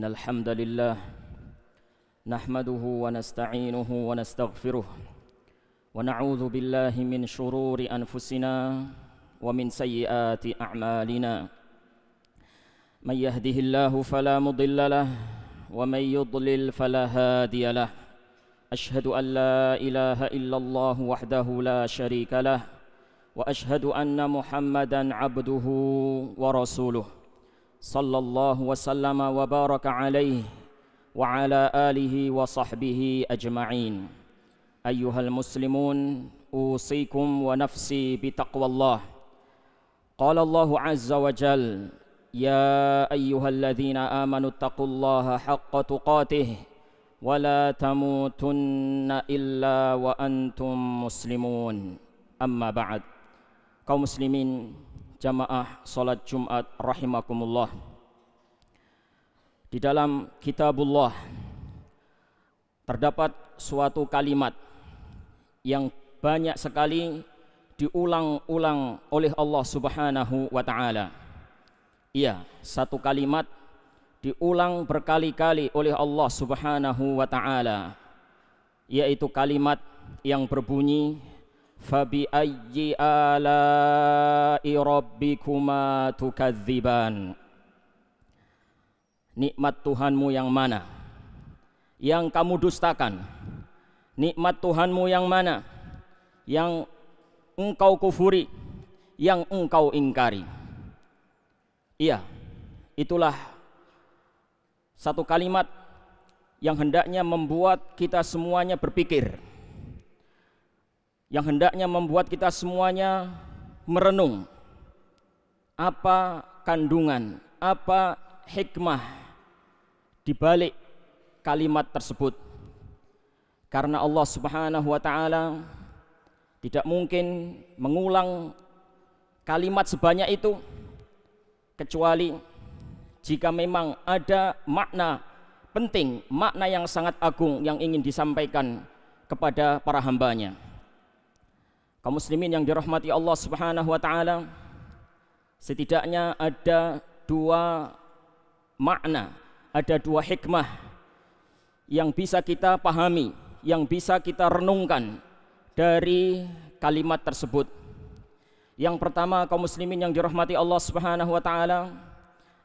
إن الحمد لله نحمده ونستعينه ونستغفره ونعوذ بالله من شرور أنفسنا ومن سيئات أعمالنا من يهده الله فلا مضل له ومن يضلل فلا هادي له أشهد أن لا إله إلا الله وحده لا شريك له وأشهد أن محمدًا عبده ورسوله صلى الله وسلم وبارك عليه وعلى آله وصحبه أجمعين أيها المسلمون أوصيكم ونفسي بتقوى الله قال الله عز وجل يا أيها الذين آمنوا اتقوا الله حق تقاته ولا تموتن إلا وأنتم مسلمون أما بعد. Kaum muslimin jamaah salat Jumat rahimakumullah. Di dalam kitabullah terdapat suatu kalimat yang banyak sekali diulang-ulang oleh Allah Subhanahu wa taala. Iya, satu kalimat diulang berkali-kali oleh Allah Subhanahu wa taala, yaitu kalimat yang berbunyi fabi ayyi ala'i rabbikuma tukadziban. Nikmat Tuhanmu yang mana yang kamu dustakan? Nikmat Tuhanmu yang mana yang engkau kufuri, yang engkau ingkari? Iya, itulah satu kalimat yang hendaknya membuat kita semuanya berpikir, yang hendaknya membuat kita semuanya merenung apa kandungan, apa hikmah di balik kalimat tersebut. Karena Allah Subhanahu wa taala tidak mungkin mengulang kalimat sebanyak itu kecuali jika memang ada makna penting, makna yang sangat agung yang ingin disampaikan kepada para hambanya. Kaum muslimin yang dirahmati Allah Subhanahu wa taala, setidaknya ada dua makna, ada dua hikmah yang bisa kita pahami, yang bisa kita renungkan dari kalimat tersebut. Yang pertama, kaum muslimin yang dirahmati Allah Subhanahu wa taala,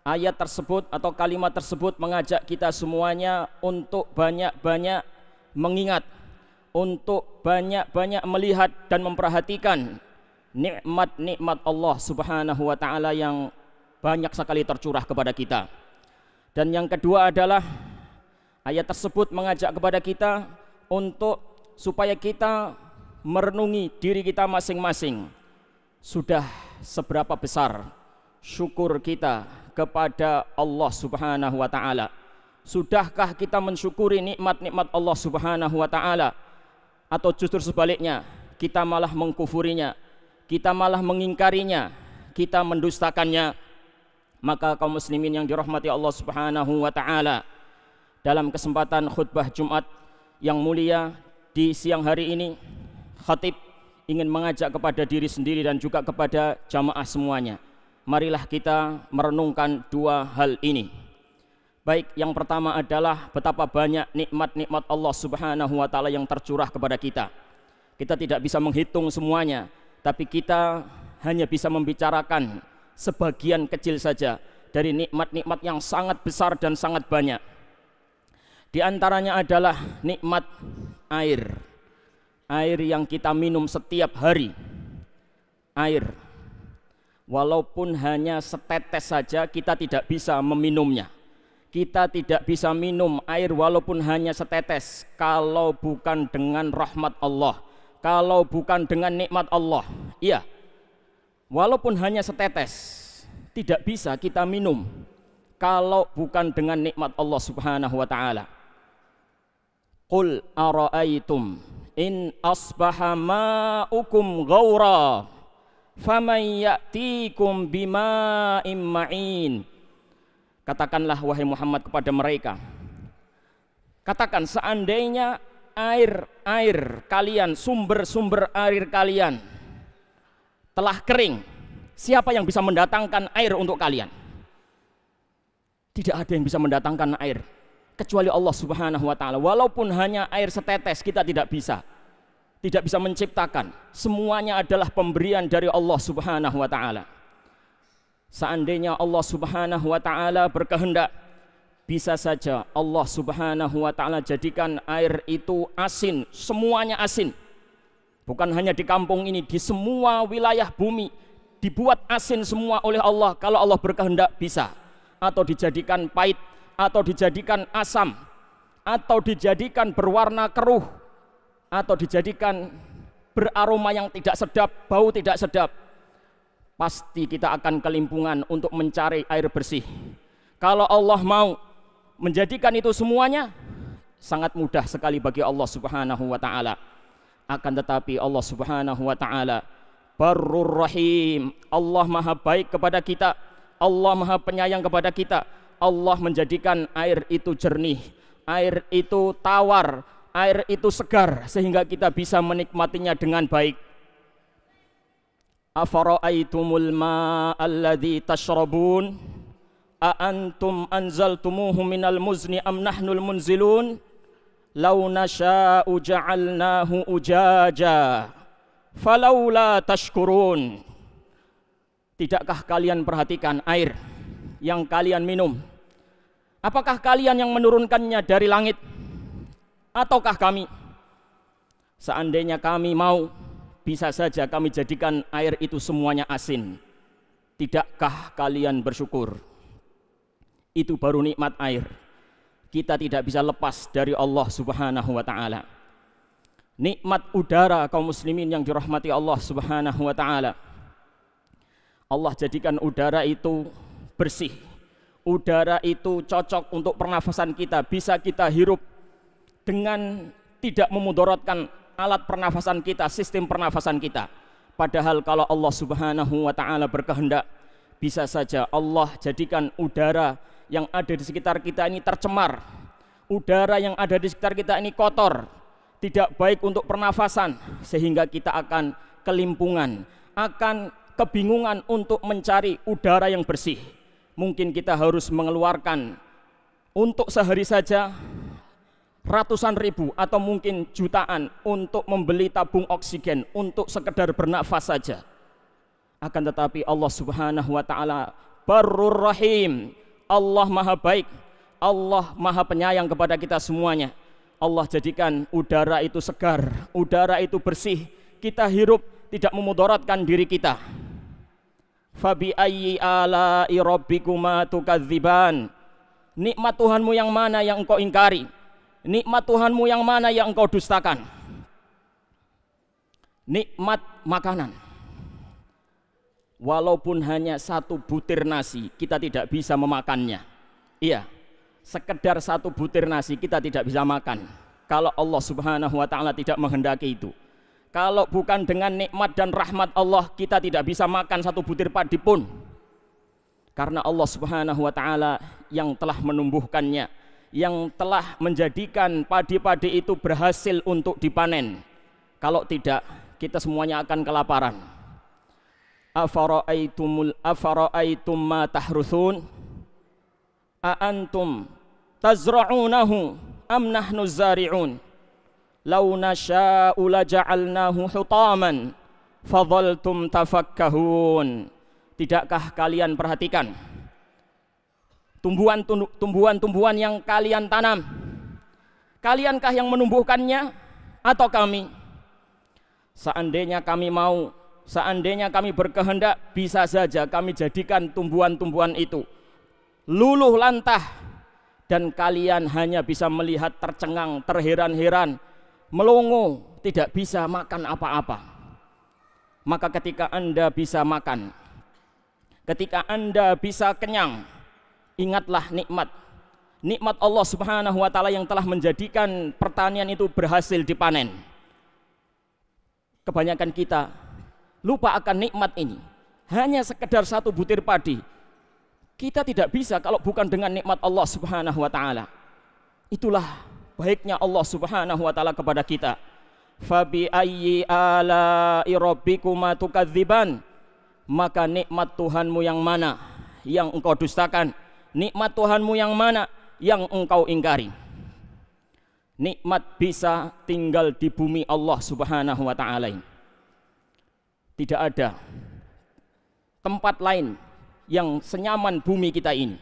ayat tersebut atau kalimat tersebut mengajak kita semuanya untuk banyak-banyak mengingat, untuk banyak-banyak melihat dan memperhatikan nikmat-nikmat Allah Subhanahu wa taala yang banyak sekali tercurah kepada kita. Dan yang kedua adalah ayat tersebut mengajak kepada kita untuk supaya kita merenungi diri kita masing-masing. Sudah seberapa besar syukur kita kepada Allah Subhanahu wa taala? Sudahkah kita mensyukuri nikmat-nikmat Allah Subhanahu wa taala? Atau justru sebaliknya, kita malah mengkufurinya, kita malah mengingkarinya, kita mendustakannya? Maka kaum muslimin yang dirahmati Allah Subhanahu wa taala, dalam kesempatan khutbah Jumat yang mulia di siang hari ini, khatib ingin mengajak kepada diri sendiri dan juga kepada jamaah semuanya. Marilah kita merenungkan dua hal ini. Baik, yang pertama adalah betapa banyak nikmat-nikmat Allah Subhanahu wa taala yang tercurah kepada kita. Kita tidak bisa menghitung semuanya, tapi kita hanya bisa membicarakan sebagian kecil saja dari nikmat-nikmat yang sangat besar dan sangat banyak. Di antaranya adalah nikmat air. Air yang kita minum setiap hari. Air. Walaupun hanya setetes saja kita tidak bisa meminumnya. Kita tidak bisa minum air walaupun hanya setetes kalau bukan dengan rahmat Allah, kalau bukan dengan nikmat Allah. Iya, walaupun hanya setetes tidak bisa kita minum kalau bukan dengan nikmat Allah Subhanahu wa taala. Qul ara'aitum in asbaha ma'ukum ghaura faman ya'tikum bima'in ma'in. Katakanlah wahai Muhammad kepada mereka, katakan seandainya air kalian, sumber-sumber air kalian telah kering, siapa yang bisa mendatangkan air untuk kalian? Tidak ada yang bisa mendatangkan air kecuali Allah Subhanahu wa taala. Walaupun hanya air setetes kita tidak bisa menciptakan. Semuanya adalah pemberian dari Allah Subhanahu wa taala. Seandainya Allah Subhanahu wa taala berkehendak, bisa saja Allah Subhanahu wa taala jadikan air itu asin, semuanya asin. Bukan hanya di kampung ini, di semua wilayah bumi dibuat asin semua oleh Allah. Kalau Allah berkehendak bisa. Atau dijadikan pahit, atau dijadikan asam, atau dijadikan berwarna keruh, atau dijadikan beraroma yang tidak sedap, bau tidak sedap. Pasti kita akan kelimpungan untuk mencari air bersih. Kalau Allah mau menjadikan itu semuanya, sangat mudah sekali bagi Allah Subhanahu wa taala. Akan tetapi Allah Subhanahu wa taala Barrur Rahim. Allah Maha baik kepada kita. Allah Maha penyayang kepada kita. Allah menjadikan air itu jernih, air itu tawar, air itu segar, sehingga kita bisa menikmatinya dengan baik. Afara'aitumul ma'alladzi tashrabun a antum anzaltumuhu minal muzni am nahnul munzilun law nasha'u ja'alnahu ujaja falawla tashkurun. Tidakkah kalian perhatikan air yang kalian minum? Apakah kalian yang menurunkannya dari langit ataukah kami? Seandainya kami mau, bisa saja kami jadikan air itu semuanya asin. Tidakkah kalian bersyukur? Itu baru nikmat air. Kita tidak bisa lepas dari Allah Subhanahu wa taala. Nikmat udara kaum muslimin yang dirahmati Allah Subhanahu wa taala. Allah jadikan udara itu bersih. Udara itu cocok untuk pernafasan kita, bisa kita hirup dengan tidak memudaratkan alat pernafasan kita, sistem pernafasan kita. Padahal kalau Allah Subhanahu wa taala berkehendak, bisa saja Allah jadikan udara yang ada di sekitar kita ini tercemar. Udara yang ada di sekitar kita ini kotor, tidak baik untuk pernafasan, sehingga kita akan kelimpungan, akan kebingungan untuk mencari udara yang bersih. Mungkin kita harus mengeluarkan untuk sehari saja ratusan ribu atau mungkin jutaan untuk membeli tabung oksigen untuk sekedar bernafas saja. Akan tetapi Allah Subhanahu wa taala Barrur Rahim. Allah Maha baik, Allah Maha penyayang kepada kita semuanya. Allah jadikan udara itu segar, udara itu bersih, kita hirup tidak memudaratkan diri kita. Fabi ayyi ala'i rabbikuma tukadziban. Nikmat Tuhanmu yang mana yang engkau ingkari? Nikmat Tuhanmu yang mana yang engkau dustakan? Nikmat makanan. Walaupun hanya satu butir nasi, kita tidak bisa memakannya. Iya, sekedar satu butir nasi kita tidak bisa makan. Kalau Allah Subhanahu wa taala tidak menghendaki itu. Kalau bukan dengan nikmat dan rahmat Allah, kita tidak bisa makan satu butir padi pun. Karena Allah Subhanahu wa taala yang telah menumbuhkannya, yang telah menjadikan padi-padi itu berhasil untuk dipanen. Kalau tidak, kita semuanya akan kelaparan. Afara'aitum ma tahruthun a antum tazra'unahu am nahnu zari'un law nasha'u laja'alnahu hutaman fadhaltum tafakkahun. Tidakkah kalian perhatikan tumbuhan-tumbuhan yang kalian tanam? Kaliankah yang menumbuhkannya atau kami? Seandainya kami mau, seandainya kami berkehendak, bisa saja kami jadikan tumbuhan-tumbuhan itu luluh lantah dan kalian hanya bisa melihat tercengang, terheran-heran, melongo, tidak bisa makan apa-apa. Maka ketika Anda bisa makan, ketika Anda bisa kenyang, ingatlah nikmat Allah Subhanahu wa taala yang telah menjadikan pertanian itu berhasil dipanen. Kebanyakan kita lupa akan nikmat ini. Hanya sekedar satu butir padi, kita tidak bisa kalau bukan dengan nikmat Allah Subhanahu wa taala. Itulah baiknya Allah Subhanahu wa taala kepada kita. Fabi ayyi ala'i rabbikuma tukadziban. Maka nikmat Tuhanmu yang mana yang engkau dustakan? Nikmat Tuhanmu yang mana yang engkau ingkari? Nikmat bisa tinggal di bumi Allah Subhanahu wa ta'ala ini. Tidak ada tempat lain yang senyaman bumi kita ini.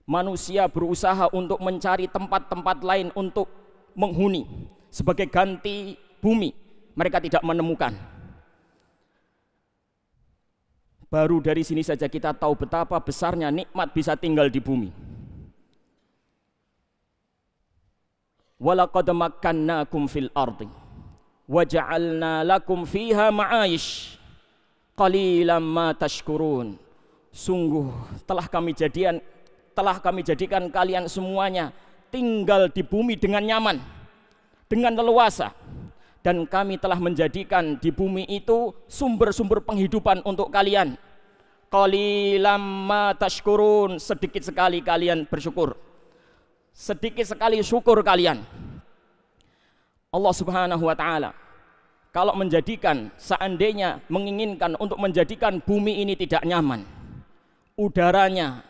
Manusia berusaha untuk mencari tempat-tempat lain untuk menghuni sebagai ganti bumi. Mereka tidak menemukan. Baru dari sini saja kita tahu betapa besarnya nikmat bisa tinggal di bumi. Walaqad makkannakum fil ardi wa ja'alna lakum fiha ma'aish qalilan ma tashkurun. Sungguh telah kami jadikan kalian semuanya tinggal di bumi dengan nyaman, dengan leluasa. Dan kami telah menjadikan di bumi itu sumber-sumber penghidupan untuk kalian. Qalilam ma tashkurun, sedikit sekali kalian bersyukur. Sedikit sekali syukur kalian. Allah Subhanahu wa ta'ala kalau menjadikan, seandainya menginginkan untuk menjadikan bumi ini tidak nyaman, udaranya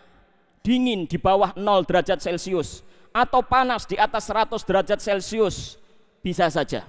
dingin di bawah 0 derajat Celcius atau panas di atas 100 derajat Celcius, bisa saja.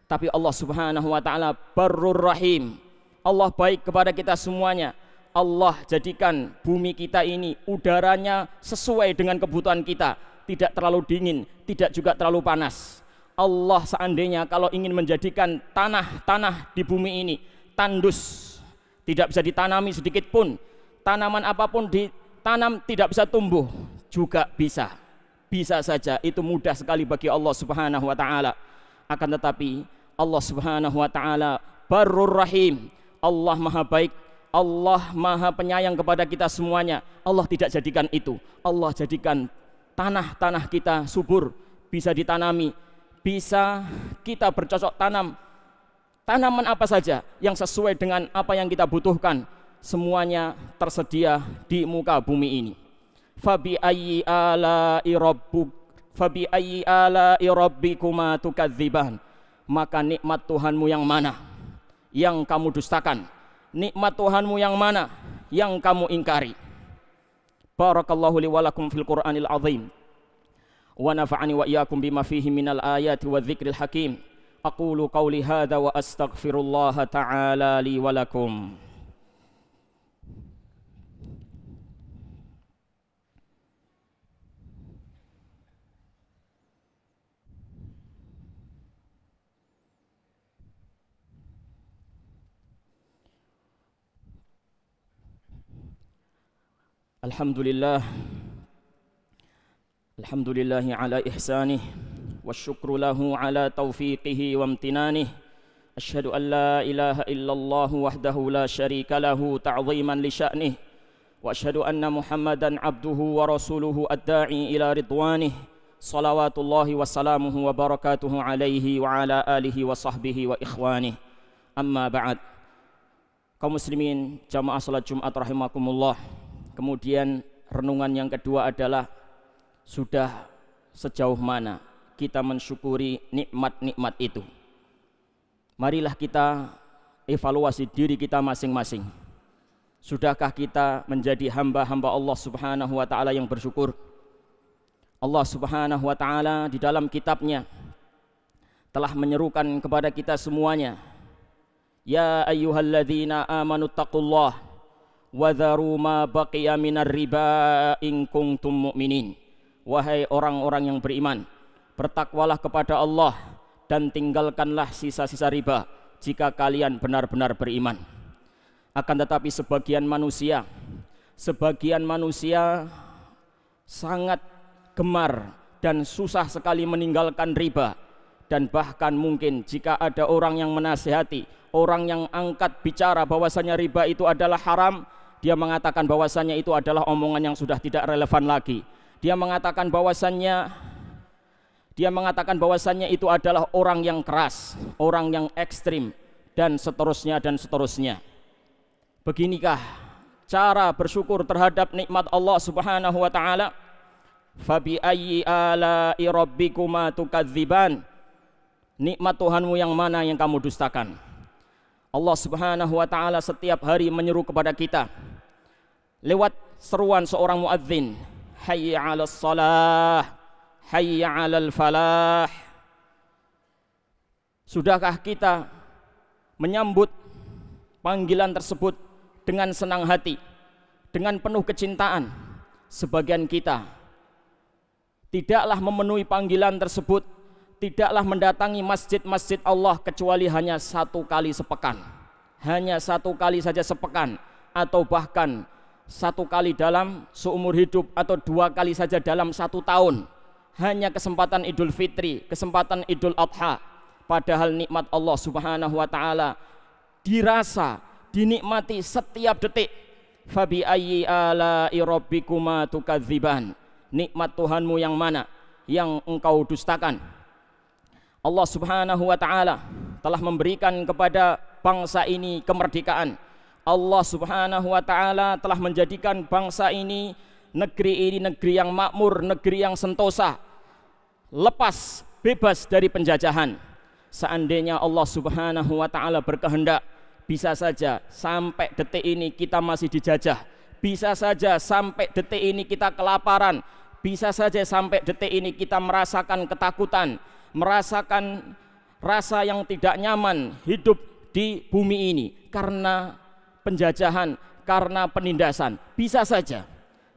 Tapi Allah Subhanahu wa ta'ala Barrur Rahim. Allah baik kepada kita semuanya. Allah jadikan bumi kita ini udaranya sesuai dengan kebutuhan kita, tidak terlalu dingin, tidak juga terlalu panas. Allah seandainya kalau ingin menjadikan tanah di bumi ini tandus, tidak bisa ditanami sedikit pun, tanaman apapun ditanam tidak bisa tumbuh, juga bisa. Bisa saja, itu mudah sekali bagi Allah Subhanahu wa ta'ala. Akan tetapi Allah Subhanahu wa ta'ala Barrur Rahim. Allah maha baik, Allah maha penyayang kepada kita semuanya. Allah tidak jadikan itu. Allah jadikan tanah kita subur, bisa ditanami, bisa kita bercocok tanam tanaman apa saja yang sesuai dengan apa yang kita butuhkan. Semuanya tersedia di muka bumi ini. Fabi ayyi ala'i rabbikuma tukadziban. Maka nikmat Tuhanmu yang mana yang kamu dustakan? Nikmat Tuhanmu yang mana yang kamu ingkari? Barakallahu li wa lakum fil Qur'anil azim wa nafa'ani wa iyyakum bima fihi minal ayati wa dzikril hakim. Aqulu qawli hadza wa astaghfirullah ta'ala li wa lakum. Alhamdulillahi ala ihsanih wasyukru lahu ala taufiqihi wa amtinanih. Asyhadu an la ilaha illallah wahdahu la syarika lahu ta'ziman li sya'nih wa asyhadu anna Muhammadan abduhu wa rasuluhu ad-da'i ila ridwanih. Salawatullahi wa salamuhu wa barakatuhu alaihi wa ala alihi wa sahbihi wa ikhwanih. Amma ba'd. Kaum muslimin jamaah salat Jumat rahimakumullah. Kemudian renungan yang kedua adalah sudah sejauh mana kita mensyukuri nikmat-nikmat itu. Marilah kita evaluasi diri kita masing-masing. Sudahkah kita menjadi hamba-hamba Allah Subhanahu wa ta'ala yang bersyukur? Allah Subhanahu wa ta'ala di dalam kitabnya telah menyerukan kepada kita semuanya, ya ayyuhalladzina amanu taqullah wadharu ma baqiya minar riba in kuntum mu'minin. Wahai orang-orang yang beriman, bertakwalah kepada Allah dan tinggalkanlah sisa-sisa riba jika kalian benar-benar beriman. Akan tetapi sebagian manusia sangat gemar dan susah sekali meninggalkan riba. Dan bahkan mungkin jika ada orang yang menasihati, orang yang angkat bicara bahwasanya riba itu adalah haram, dia mengatakan bahwasannya itu adalah omongan yang sudah tidak relevan lagi. Dia mengatakan bahwasannya itu adalah orang yang keras, orang yang ekstrim, dan seterusnya. Beginikah cara bersyukur terhadap nikmat Allah Subhanahu wa ta'ala? Fabi ayyi ala'i rabbikuma tukadziban. Nikmat Tuhanmu yang mana yang kamu dustakan? Allah Subhanahu wa ta'ala setiap hari menyeru kepada kita lewat seruan seorang muadzin, hayya 'alas shalah, hayya 'alal falah. Sudahkah kita menyambut panggilan tersebut dengan senang hati, dengan penuh kecintaan? Sebagian kita tidaklah memenuhi panggilan tersebut, tidaklah mendatangi masjid-masjid Allah kecuali hanya 1 kali sepekan, hanya 1 kali saja sepekan, atau bahkan 1 kali dalam seumur hidup, atau 2 kali saja dalam 1 tahun, hanya kesempatan Idul Fitri, kesempatan Idul Adha. Padahal nikmat Allah Subhanahu wa ta'ala dirasa, dinikmati setiap detik. Fabi ayyi ala'i rabbikuma tukadziban, nikmat Tuhanmu yang mana yang engkau dustakan? Allah Subhanahu wa ta'ala telah memberikan kepada bangsa ini kemerdekaan. Allah Subhanahu wa ta'ala telah menjadikan bangsa ini, negeri ini negeri yang makmur, negeri yang sentosa, lepas, bebas dari penjajahan. Seandainya Allah Subhanahu wa ta'ala berkehendak, bisa saja sampai detik ini kita masih dijajah, bisa saja sampai detik ini kita kelaparan, bisa saja sampai detik ini kita merasakan ketakutan, merasakan rasa yang tidak nyaman hidup di bumi ini karena penjajahan, karena penindasan, bisa saja.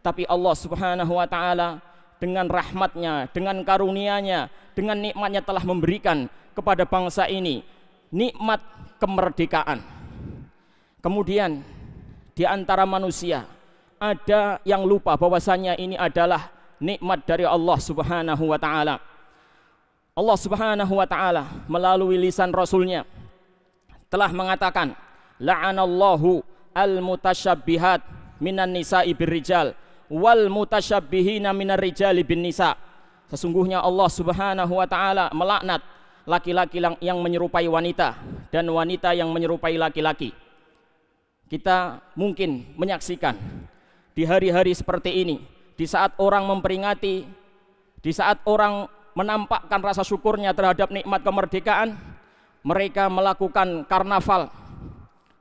Tapi Allah Subhanahu wa ta'ala dengan rahmatnya, dengan karunia-Nya, dengan nikmatnya telah memberikan kepada bangsa ini nikmat kemerdekaan. Kemudian di antara manusia ada yang lupa bahwasanya ini adalah nikmat dari Allah Subhanahu wa ta'ala. Allah Subhanahu wa ta'ala melalui lisan Rasulnya telah mengatakan, la'anallahu al-mutasyabbihat minan nisa'i birrijal wal mutasyabbihina minar rijali bin nisa. Sesungguhnya Allah Subhanahu wa ta'ala melaknat laki-laki yang menyerupai wanita dan wanita yang menyerupai laki-laki. Kita mungkin menyaksikan di hari-hari seperti ini, di saat orang memperingati, di saat orang menampakkan rasa syukurnya terhadap nikmat kemerdekaan, mereka melakukan karnaval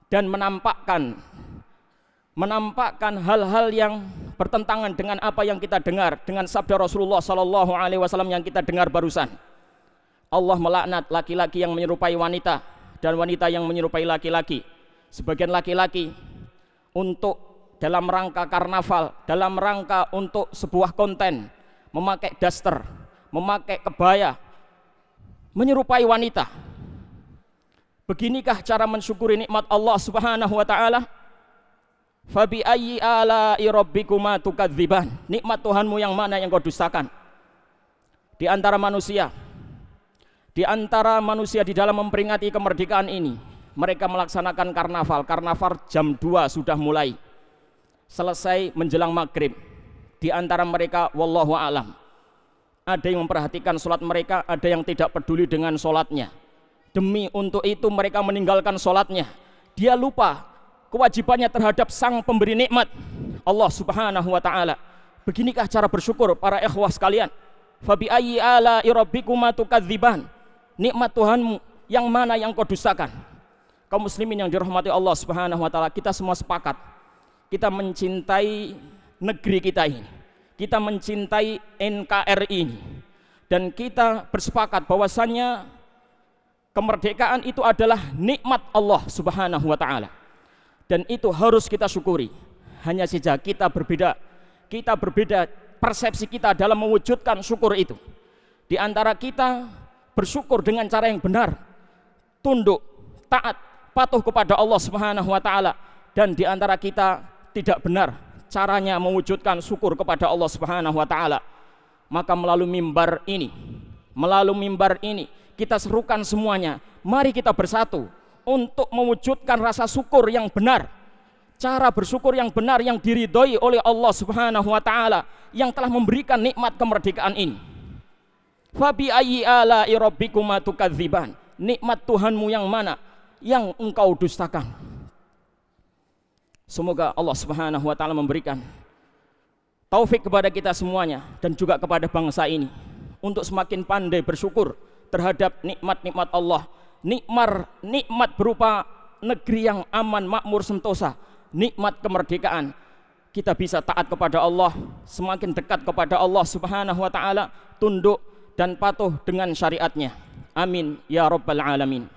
dan menampakkan hal-hal yang bertentangan dengan apa yang kita dengar, dengan sabda Rasulullah Sallallahu Alaihi Wasallam yang kita dengar barusan. Allah melaknat laki-laki yang menyerupai wanita dan wanita yang menyerupai laki-laki. Sebagian laki-laki untuk dalam rangka karnaval, dalam rangka untuk sebuah konten, memakai daster, memakai kebaya, menyerupai wanita. Beginikah cara mensyukuri nikmat Allah Subhanahu wa ta'ala? Fabi ayyi ala'i rabbikuma tukadziban, nikmat Tuhanmu yang mana yang kau dustakan? Di antara manusia di dalam memperingati kemerdekaan ini, mereka melaksanakan karnaval. Karnaval jam 2 sudah mulai, selesai menjelang maghrib. Di antara mereka wallahu a'lam, ada yang memperhatikan sholat mereka, ada yang tidak peduli dengan sholatnya. Demi untuk itu mereka meninggalkan sholatnya. Dia lupa kewajibannya terhadap sang pemberi nikmat, Allah Subhanahu wa ta'ala. Beginikah cara bersyukur para ikhwah sekalian? Fabi ayyi ala'i rabbikuma tukadziban, nikmat Tuhanmu yang mana yang kau dustakan? Kaum muslimin yang dirahmati Allah Subhanahu wa ta'ala, kita semua sepakat, kita mencintai negeri kita ini, kita mencintai NKRI ini, dan kita bersepakat bahwasannya kemerdekaan itu adalah nikmat Allah Subhanahu wa ta'ala, dan itu harus kita syukuri. Hanya saja kita berbeda persepsi kita dalam mewujudkan syukur itu. Di antara kita bersyukur dengan cara yang benar, tunduk, taat, patuh kepada Allah Subhanahu wa ta'ala, dan di antara kita tidak benar caranya mewujudkan syukur kepada Allah Subhanahu wa ta'ala. Maka melalui mimbar ini kita serukan semuanya, mari kita bersatu untuk mewujudkan rasa syukur yang benar, cara bersyukur yang benar yang diridhoi oleh Allah Subhanahu wa ta'ala yang telah memberikan nikmat kemerdekaan ini. Fabi ayyi ala'i rabbikuma tukadziban, nikmat Tuhanmu yang mana yang engkau dustakan? Semoga Allah Subhanahu wa ta'ala memberikan taufik kepada kita semuanya dan juga kepada bangsa ini untuk semakin pandai bersyukur terhadap nikmat-nikmat Allah. Nikmat berupa negeri yang aman, makmur, sentosa, nikmat kemerdekaan. kita bisa taat kepada Allah, semakin dekat kepada Allah Subhanahu wa taala, tunduk dan patuh dengan syariatnya. Amin ya rabbal alamin.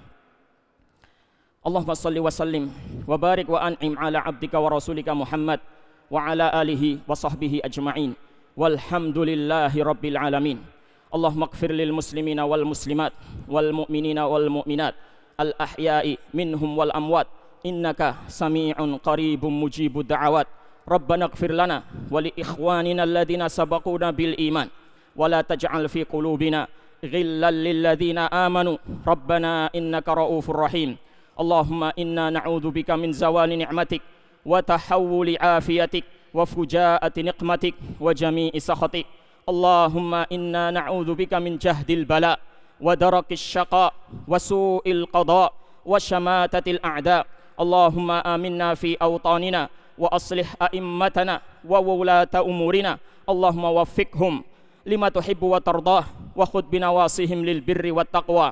Allahumma salli wa sallim wa barik wa an'im ala abdika wa rasulika Muhammad wa ala alihi wa sahbihi ajma'in. Walhamdulillahi rabbil alamin. Allahumma ighfir lil muslimina wal muslimat wal mu'minina wal mu'minat al ahya'i minhum wal amwat innaka sami'un qaribun mujibud da'awat. Rabbana ighfir lana wa li ikhwanina alladhina sabaquna bil iman wa la taj'al fi qulubina ghillan lil ladzina amanu rabbana innaka ra'ufur rahim. Allahumma inna na'udzu bika min zawali ni'matik wa tahawuli afiyatik wa fujaati niqmatik wa jami'i sakhatik. Allahumma inna na'udzu bika min jahdil bala wa darakis syaqa wa su'il qada wa syamatatil a'da. Allahumma aminna fi awtanina wa aslih a'immatana wa wulata umurina. Allahumma waffiqhum lima tuhibbu wa tardah wa khudh binawasihim lil birri wat taqwa.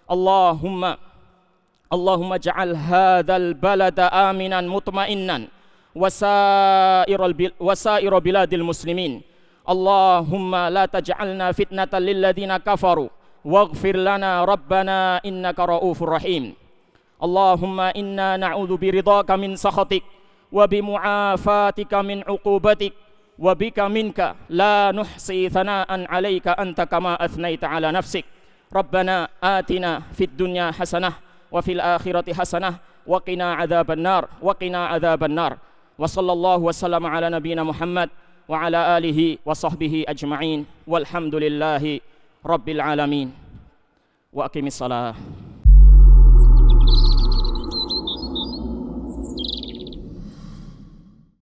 Allahumma ja'al hadzal balada aminan mutmainnan wasaira biladil muslimin. Allahumma la taj'alna fitnatan lil ladzina kafaru waghfir lana rabbana innaka raufur rahim. Allahumma inna na'udzu biridhaka min sakhatik wa bimu'afatika min 'uqubatik wa bika minka la nuhsi thana'an 'alaika anta kama athnaita 'ala nafsik. Rabbana atina fid dunya hasanah wa fil akhirati hasanah wa qina adzabannar wa sallallahu wasallam ala nabiyyina Muhammad wa ala alihi wa sahbihi ajma'in walhamdulillahi rabbil alamin wa aqimis salah.